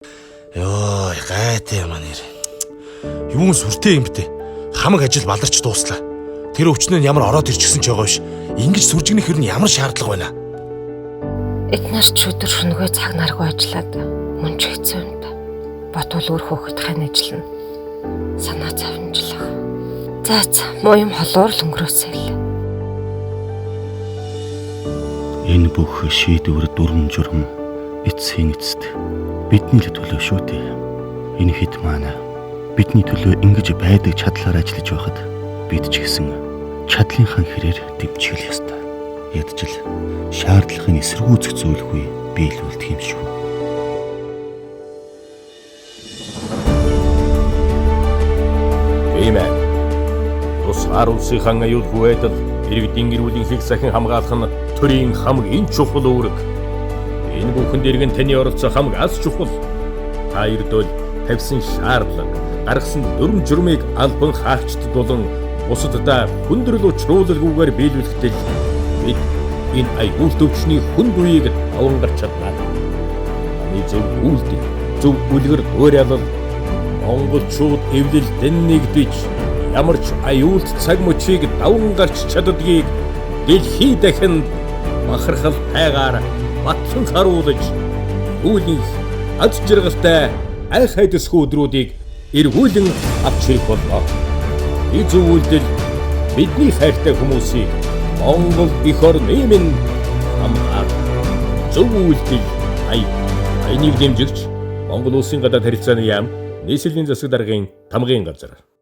Йоо, гайтай юм аа нэр. Юун сүртэй юм бтэ. Хамаг ажил баларч дууслаа. Тэр өвчнөө ямар ороод ирчихсэн ч байгаа биш. Ингэж сүржигнэх хэрэг нь ямар шаардлага байна? Эднэр ч өдөр шөнөгүй цаг наргүй ажиллаад мөн ч хэцүү юм да. Бодвол өөр хөөхд хань ажиллана. Санаа завинжлах. За муу юм холоор л өнгөрөөсэй л. Энэ бүх шийдвэр дүрм журм эцсийн эцэст бидний л төлөө шүү дээ. Энэ хэд маань бидний төлөө ингэж байдаг чадлаар ажиллаж байхад бид ч гэсэн чадлынхаа хэрээр дэмжих ёстой. Ядчил шаардлагын эсэргүүцэх зүйлгүй биелүүлдэг юм шүү. Иймээ. Тусгаар улсынхан аюулгүй байдал иргэдийн гэр бүлийн хийг сахин хамгаалах нь төрийн хамгийн чухал үүрэг. Энэ бүхэн дэргэн таны оролцоо хамгаас чухал. Та эрдөл тавьсан шаардлага, гаргасан дүрм журмыг албан хаагчдад болон бусаддаа хүндрэл учруулалгүйгээр биелүүлэхдээ бид энэ аюул төвчний хүнд үеийг даван гарч чаднаа. Таны зөв үйлдэл, зөв үлгэр дуурайлал монголчууд эвлэлдэн нэгдэж ямар ч аюулт цаг мөчийг даван гарч чаддгийг дэлхий дахинд бахархал тайгаар батлан харуулж үүнийг аз жаргалтай айх хайдасгүй өдрүүдийг эргүүлэн авч ирэх болно. Энэ зөв үйлдэл бидний хайртай хүмүүсийг Монгол эх орны минь хамгаалах. Зөв үйлдэл айныг дэмжигч Монгол улсын гадаад харилцааны яам нийслэлийн засаг даргын тамгын газар.